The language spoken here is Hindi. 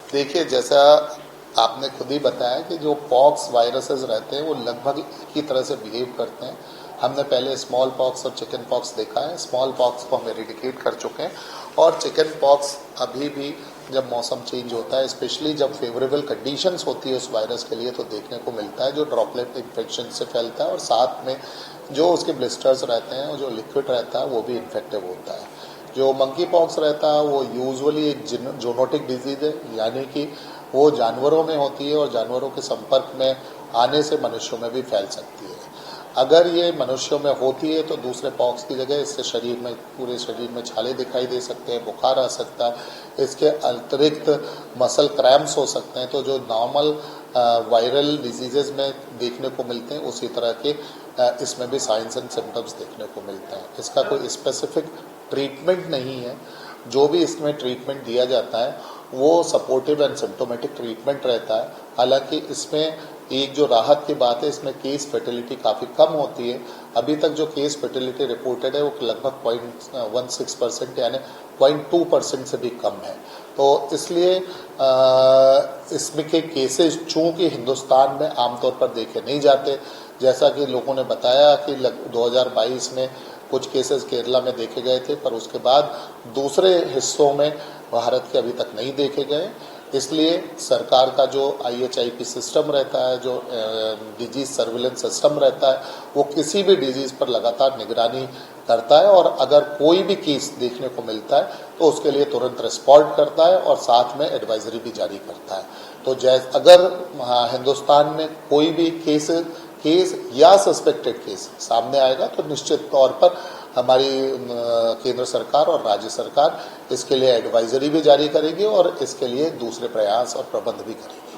देखिए, जैसा आपने खुद ही बताया कि जो पॉक्स वायरसेस रहते हैं वो लगभग एक ही तरह से बिहेव करते हैं। हमने पहले स्मॉल पॉक्स और चिकन पॉक्स देखा है। स्मॉल पॉक्स को हम एरिडिकेट कर चुके हैं और चिकन पॉक्स अभी भी जब मौसम चेंज होता है, स्पेशली जब फेवरेबल कंडीशंस होती है उस वायरस के लिए, तो देखने को मिलता है जो ड्रॉपलेट इन्फेक्शन से फैलता है और साथ में जो उसके ब्लिस्टर्स रहते हैं और जो लिक्विड रहता है वो भी इन्फेक्टिव होता है। जो मंकी पॉक्स रहता है वो यूजुअली एक जोनोटिक डिजीज है, यानी कि वो जानवरों में होती है और जानवरों के संपर्क में आने से मनुष्यों में भी फैल सकती है। अगर ये मनुष्यों में होती है तो दूसरे पॉक्स की जगह इससे शरीर में, पूरे शरीर में छाले दिखाई दे सकते हैं, बुखार आ सकता है, इसके अतिरिक्त मसल क्रैम्प्स हो सकते हैं। तो जो नॉर्मल वायरल डिजीजेज में देखने को मिलते हैं उसी तरह के इसमें भी साइंस एंड सिम्टम्स देखने को मिलते हैं। इसका कोई स्पेसिफिक ट्रीटमेंट नहीं है। जो भी इसमें ट्रीटमेंट दिया जाता है वो सपोर्टिव एंड सिम्टोमेटिक ट्रीटमेंट रहता है। हालांकि इसमें एक जो राहत की बात है, इसमें केस फर्टिलिटी काफ़ी कम होती है। अभी तक जो केस फर्टिलिटी रिपोर्टेड है वो लगभग 0.16% यानी 0.2% से भी कम है। तो इसलिए इसमें के केसेस चूंकि हिंदुस्तान में आमतौर पर देखे नहीं जाते, जैसा कि लोगों ने बताया कि 2022 में कुछ केसेस केरला में देखे गए थे, पर उसके बाद दूसरे हिस्सों में भारत के अभी तक नहीं देखे गए। इसलिए सरकार का जो IHIP सिस्टम रहता है, जो डिजीज सर्विलेंस सिस्टम रहता है, वो किसी भी डिजीज पर लगातार निगरानी करता है और अगर कोई भी केस देखने को मिलता है तो उसके लिए तुरंत रिस्पॉन्ड करता है और साथ में एडवाइजरी भी जारी करता है। तो अगर हिंदुस्तान में कोई भी केस या सस्पेक्टेड केस सामने आएगा तो निश्चित तौर पर हमारी केंद्र सरकार और राज्य सरकार इसके लिए एडवाइजरी भी जारी करेगी और इसके लिए दूसरे प्रयास और प्रबंध भी करेगी।